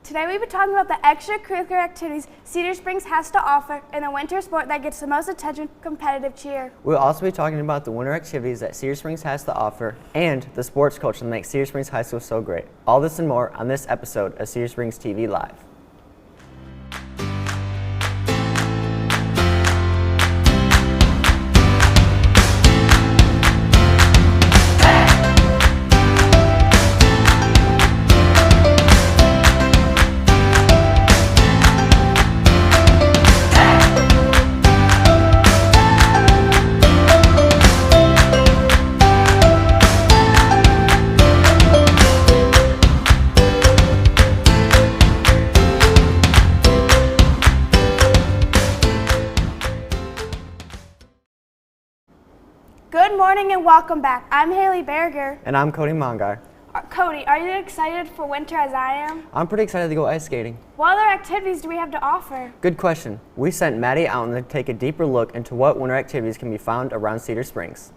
Today we've been talking about the extracurricular activities Cedar Springs has to offer in the winter sport that gets the most attention, competitive cheer. We'll also be talking about the winter activities that Cedar Springs has to offer and the sports culture that makes Cedar Springs High School so great. All this and more on this episode of CedarSpringsTV Live. Good morning and welcome back. I'm Haley Berger. And I'm Cody Mongar. Cody, are you excited for winter as I am? I'm pretty excited to go ice skating. What other activities do we have to offer? Good question. We sent Maddie out to take a deeper look into what winter activities can be found around Cedar Springs.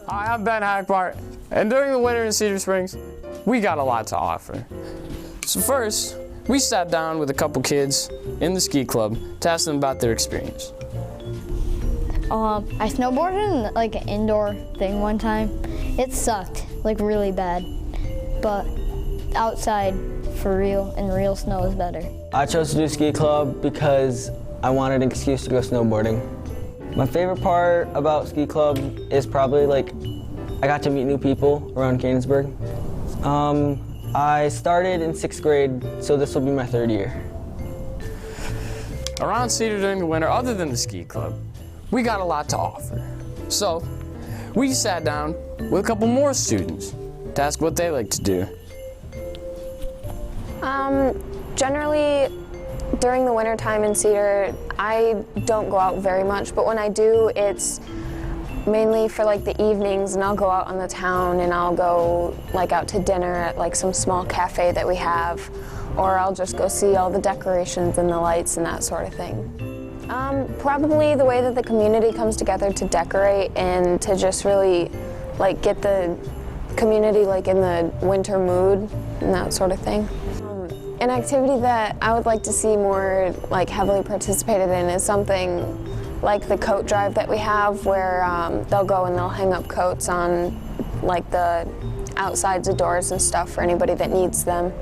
Hi, I'm Ben Hackbart, and during the winter in Cedar Springs, we got a lot to offer. So first, we sat down with a couple kids in the ski club to ask them about their experience. I snowboarded in like an indoor thing one time. It sucked, like really bad. But outside, for real, in real snow is better. I chose to do ski club because I wanted an excuse to go snowboarding. My favorite part about ski club is probably like I got to meet new people around Gainesburg. I started in 6th grade, so this will be my 3rd year. Around Cedar during the winter, other than the ski club, we got a lot to offer. So, we sat down with a couple more students to ask what they like to do. Generally, during the winter time in Cedar, I don't go out very much, but when I do, it's mainly for like the evenings, and I'll go out on the town and I'll go like out to dinner at like some small cafe that we have, or I'll just go see all the decorations and the lights and that sort of thing. Probably the way that the community comes together to decorate and to just really like get the community like in the winter mood and that sort of thing. An activity that I would like to see more like heavily participated in is something like the coat drive that we have, where they'll go and they'll hang up coats on like the outsides of doors and stuff for anybody that needs them,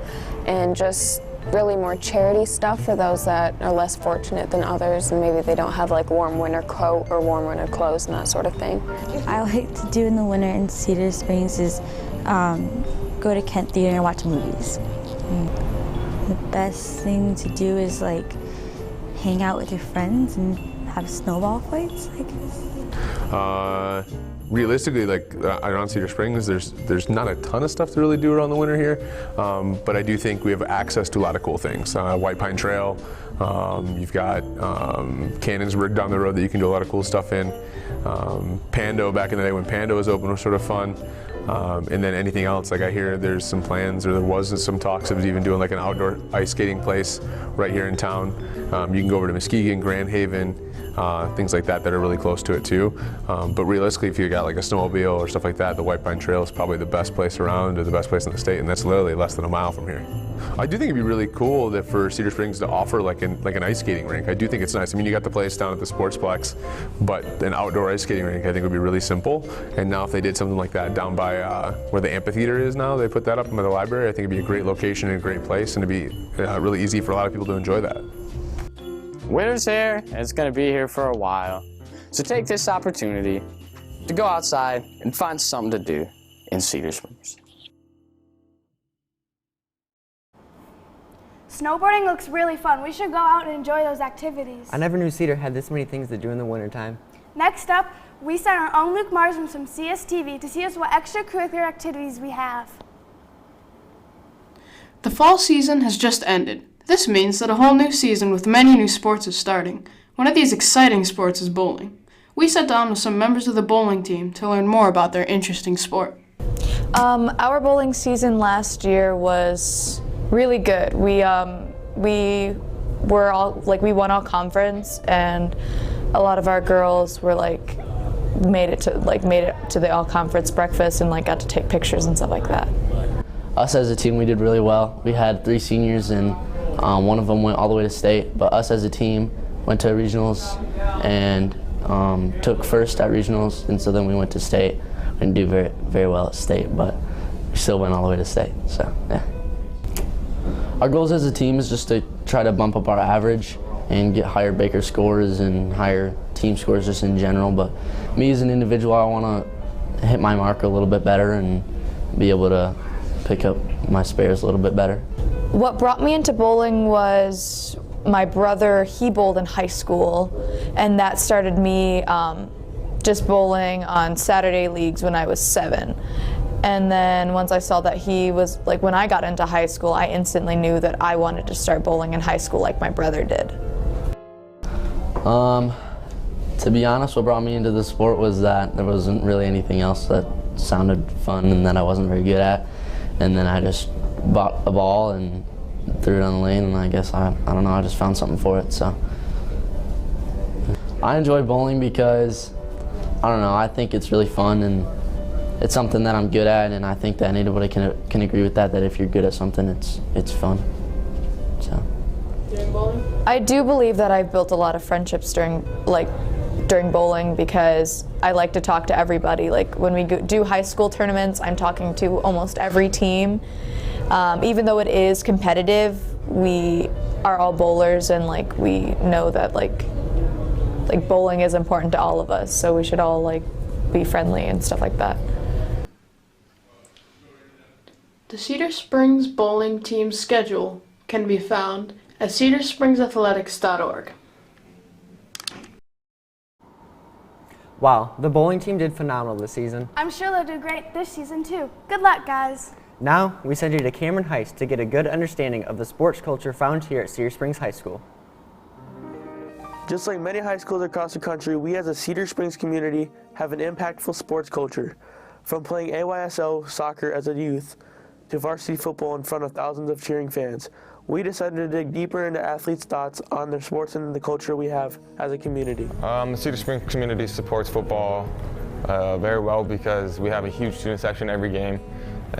and just really more charity stuff for those that are less fortunate than others and maybe they don't have like warm winter coat or warm winter clothes and that sort of thing. I like to do in the winter in Cedar Springs is go to Kent Theater and watch movies. The best thing to do is like hang out with your friends and have snowball fights, I guess. Realistically, like around Cedar Springs, there's not a ton of stuff to really do around the winter here, but I do think we have access to a lot of cool things. White Pine Trail, you've got Cannonsburg down the road that you can do a lot of cool stuff in. Pando, back in the day when Pando was open, was sort of fun. And then anything else, like I hear there's some plans, or there was some talks of even doing like an outdoor ice skating place right here in town. You can go over to Muskegon, Grand Haven, things like that are really close to it too. But realistically, if you got like a snowmobile or stuff like that, the White Pine Trail is probably the best place around, or the best place in the state, and that's literally less than a mile from here. I do think it'd be really cool that for Cedar Springs to offer like an ice skating rink. I do think it's nice. I mean, you got the place down at the Sportsplex, but an outdoor ice skating rink I think would be really simple. And now if they did something like that down by where the amphitheater is now, they put that up by the library, I think it'd be a great location and a great place, and it'd be really easy for a lot of people to enjoy that. Winter's here, and it's gonna be here for a while. So take this opportunity to go outside and find something to do in Cedar Springs. Snowboarding looks really fun. We should go out and enjoy those activities. I never knew Cedar had this many things to do in the wintertime. Next up, we sent our own Luke Marsden from CSTV to see us what extracurricular activities we have. The fall season has just ended. This means that a whole new season with many new sports is starting. One of these exciting sports is bowling. We sat down with some members of the bowling team to learn more about their interesting sport. Our bowling season last year was really good. We were all we won all conference, and a lot of our girls were made it to the all conference breakfast and got to take pictures and stuff like that. us as a team, we did really well. We had 3 seniors, and one of them went all the way to state. But us as a team went to regionals and took first at regionals, and so then we went to state. We didn't do very, very well at state, but we still went all the way to state. So yeah. Our goals as a team is just to try to bump up our average and get higher Baker scores and higher team scores just in general. But me as an individual, I want to hit my mark a little bit better and be able to pick up my spares a little bit better. What brought me into bowling was my brother. He bowled in high school, and that started me just bowling on Saturday leagues when I was 7. And then once I saw that he was, like, when I got into high school, I instantly knew that I wanted to start bowling in high school like my brother did. To be honest, what brought me into the sport was that there wasn't really anything else that sounded fun and that I wasn't very good at. And then I just bought a ball and threw it on the lane, and I guess, I don't know, I just found something for it. So I enjoy bowling because, I don't know, I think it's really fun, and it's something that I'm good at, and I think that anybody can agree with that if you're good at something, it's fun. So. During bowling? I do believe that I've built a lot of friendships during bowling because I like to talk to everybody. Like when we do high school tournaments, I'm talking to almost every team. Even though it is competitive, we are all bowlers, and like we know that like bowling is important to all of us, so we should all like be friendly and stuff like that. The Cedar Springs bowling team's schedule can be found at cedarspringathletics.org. Wow, the bowling team did phenomenal this season. I'm sure they'll do great this season too. Good luck, guys. Now, we send you to Cameron Heights to get a good understanding of the sports culture found here at Cedar Springs High School. Just like many high schools across the country, we as a Cedar Springs community have an impactful sports culture. From playing AYSO soccer as a youth to varsity football in front of thousands of cheering fans, we decided to dig deeper into athletes' thoughts on their sports and the culture we have as a community. The Cedar Springs community supports football very well because we have a huge student section every game,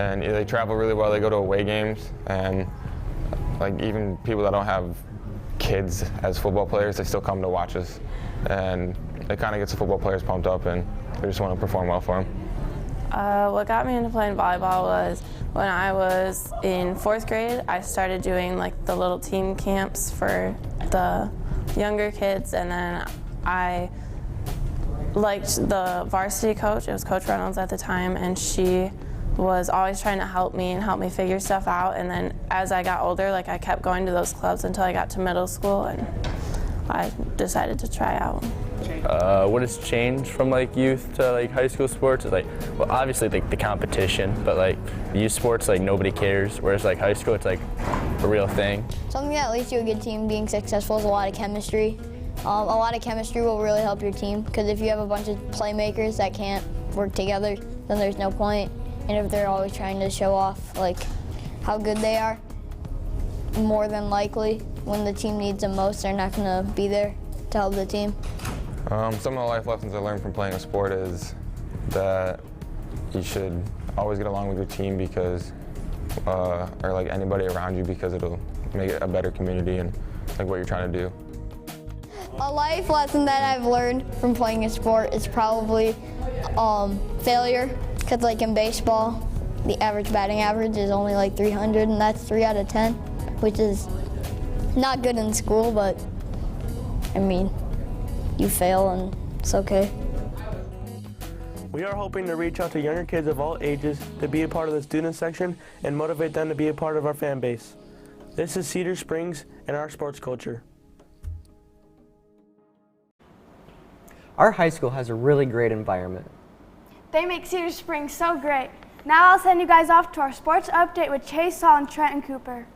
and they travel really well. They go to away games, and like even people that don't have kids as football players, they still come to watch us, and it kind of gets the football players pumped up, and they just want to perform well for them. What got me into playing volleyball was when I was in 4th grade. I started doing like the little team camps for the younger kids, and then I liked the varsity coach. It was Coach Reynolds at the time, and she was always trying to help me and help me figure stuff out. And then as I got older, like I kept going to those clubs until I got to middle school, and I decided to try out. What has changed from like youth to like high school sports is like, well, obviously like the competition, but like youth sports, like nobody cares, whereas like high school, it's like a real thing. Something that leads to a good team being successful is a lot of chemistry. A lot of chemistry will really help your team, because if you have a bunch of playmakers that can't work together, then there's no point. And if they're always trying to show off like how good they are, more than likely when the team needs them most, they're not going to be there to help the team. Some of the life lessons I learned from playing a sport is that you should always get along with your team because, or like anybody around you, because it'll make it a better community and like what you're trying to do. A life lesson that I've learned from playing a sport is probably failure, because like in baseball, the average batting average is only like 300, and that's 3 out of 10, which is not good in school, but I mean, you fail and it's okay. We are hoping to reach out to younger kids of all ages to be a part of the student section and motivate them to be a part of our fan base. This is Cedar Springs and our sports culture. Our high school has a really great environment. They make Cedar Springs so great. Now I'll send you guys off to our sports update with Chase Hall and Trenton Cooper.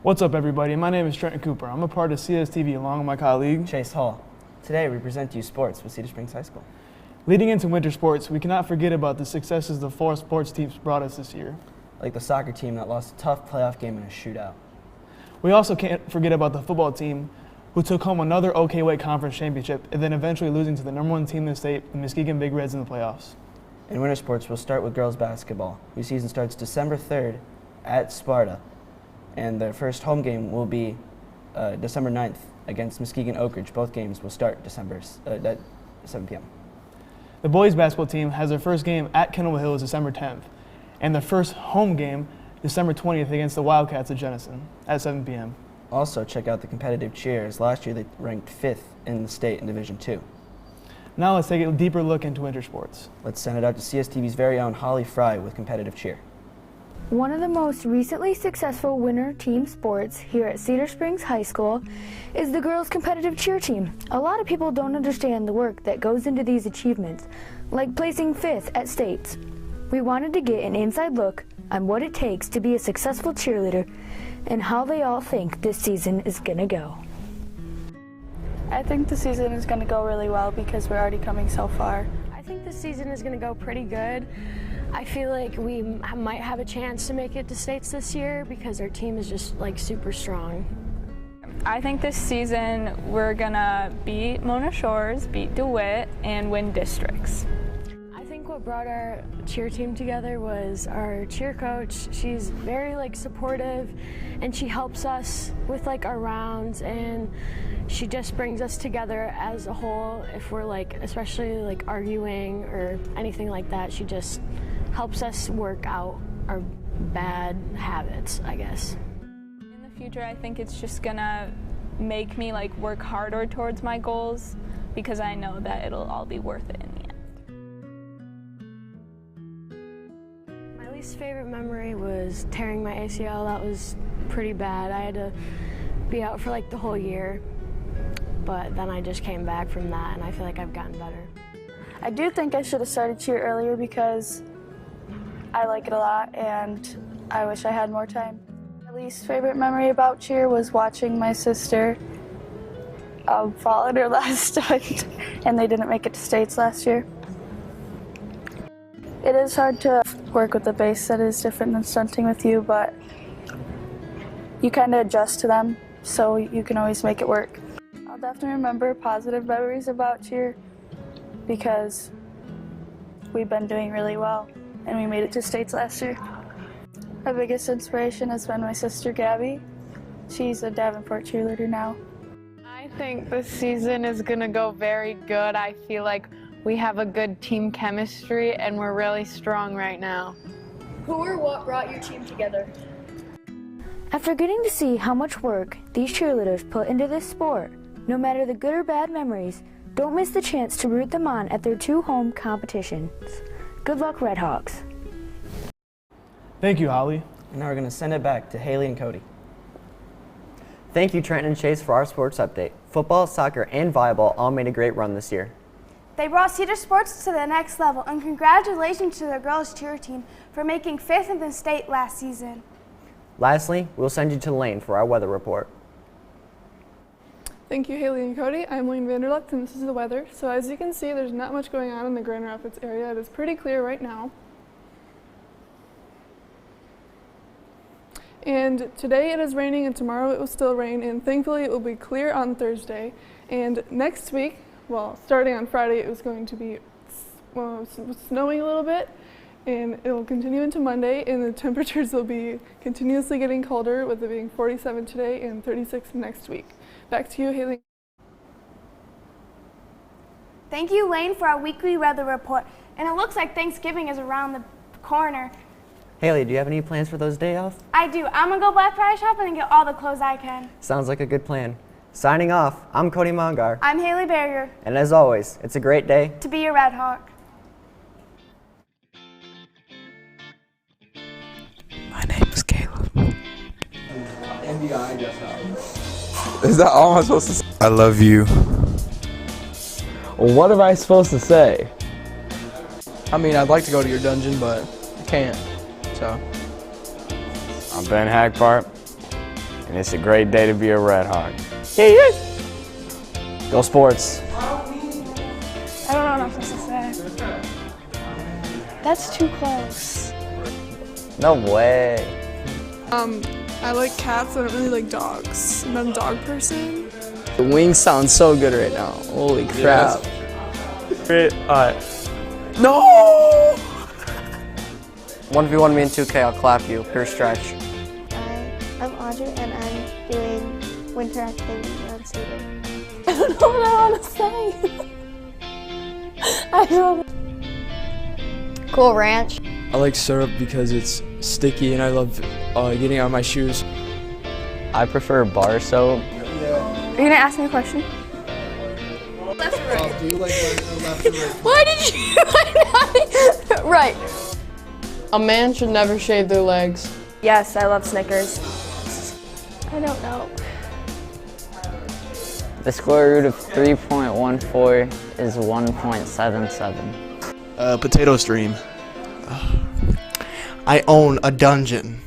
What's up, everybody? My name is Trenton Cooper. I'm a part of CSTV along with my colleague Chase Hall. Today we present you sports with Cedar Springs High School. Leading into winter sports, we cannot forget about the successes the 4 sports teams brought us this year. Like the soccer team that lost a tough playoff game in a shootout. We also can't forget about the football team, who took home another OK Weight Conference championship and then eventually losing to the #1 team in the state, the Muskegon Big Reds, in the playoffs. In winter sports, we'll start with girls basketball, whose season starts December 3rd at Sparta, and their first home game will be December 9th against Muskegon Oak Ridge. Both games will start at 7 p.m. The boys basketball team has their first game at Kendall Hills December 10th, and their first home game December 20th against the Wildcats at Jenison at 7 p.m. Also, check out the competitive cheers. Last year, they ranked 5th in the state in Division II. Now let's take a deeper look into winter sports. Let's send it out to CSTV's very own Holly Fry with competitive cheer. One of the most recently successful winter team sports here at Cedar Springs High School is the girls' competitive cheer team. A lot of people don't understand the work that goes into these achievements, like placing 5th at states. We wanted to get an inside look on what it takes to be a successful cheerleader and how they all think this season is gonna go. I think the season is going to go really well because we're already coming so far. I think the season is going to go pretty good. I feel like we might have a chance to make it to states this year because our team is just like super strong. I think this season we're gonna beat Mona Shores, beat DeWitt, and win districts. I think what brought our cheer team together was our cheer coach. She's very supportive, and she helps us with our rounds, and she just brings us together as a whole. If we're especially arguing or anything like that, she just helps us work out our bad habits, I guess. In the future, I think it's just gonna make me work harder towards my goals because I know that it'll all be worth it in the end. My least favorite memory was tearing my ACL. That was pretty bad. I had to be out for the whole year. But then I just came back from that, and I feel like I've gotten better. I do think I should have started cheer earlier because I like it a lot and I wish I had more time. My least favorite memory about cheer was watching my sister fall in her last stunt, and they didn't make it to states last year. It is hard to work with a base that is different than stunting with you, but you kind of adjust to them, so you can always make it work. I'll definitely remember positive memories about cheer because we've been doing really well and we made it to states last year. My biggest inspiration has been my sister Gabby. She's a Davenport cheerleader now. I think this season is going to go very good. I feel like we have a good team chemistry and we're really strong right now. Who or what brought your team together? After getting to see how much work these cheerleaders put into this sport, no matter the good or bad memories, don't miss the chance to root them on at their 2 home competitions. Good luck, Redhawks. Thank you, Holly. And now we're going to send it back to Haley and Cody. Thank you, Trenton and Chase, for our sports update. Football, soccer, and volleyball all made a great run this year. They brought Cedar Sports to the next level, and congratulations to the girls' cheer team for making 5th in the state last season. Lastly, we'll send you to Lane for our weather report. Thank you, Haley and Cody. I'm Lane Vanderlecht, and this is the weather. So as you can see, there's not much going on in the Grand Rapids area. It is pretty clear right now. And today it is raining, and tomorrow it will still rain, and thankfully it will be clear on Thursday. And next week, well, starting on Friday, it was going to be snowing a little bit, and it will continue into Monday, and the temperatures will be continuously getting colder, with it being 47 today and 36 next week. Back to you, Haley. Thank you, Lane, for our weekly weather report. And it looks like Thanksgiving is around the corner. Haley, do you have any plans for those day off? I do. I'm going to go Black Friday shopping and get all the clothes I can. Sounds like a good plan. Signing off, I'm Cody Mongar. I'm Haley Barrier. And as always, it's a great day to be a Red Hawk. My name is Caleb. Is that all I'm supposed to say? I love you. Well, what am I supposed to say? I mean, I'd like to go to your dungeon, but I can't, so. I'm Ben Hagbart, and it's a great day to be a Red Hawk. Hey, go Sports. I don't know what I'm supposed to say. That's too close. No way. I like cats, I don't really like dogs. I'm not a dog person. The wings sound so good right now. Holy crap. Yes. No! 1v1 me in 2K, I'll clap you. Pure stretch. I'm Audrey and I'm doing winter activities around Cedar. I don't know what I want to say. I don't. Cool Ranch. I like syrup because it's sticky and I love getting out of my shoes. I prefer bar soap. Are you gonna ask me a question? Left or right? Do you like left or right? Why did you right? A man should never shave their legs. Yes, I love Snickers. I don't know. The square root of 3.14 is 1.77. Potato Stream. I own a dungeon.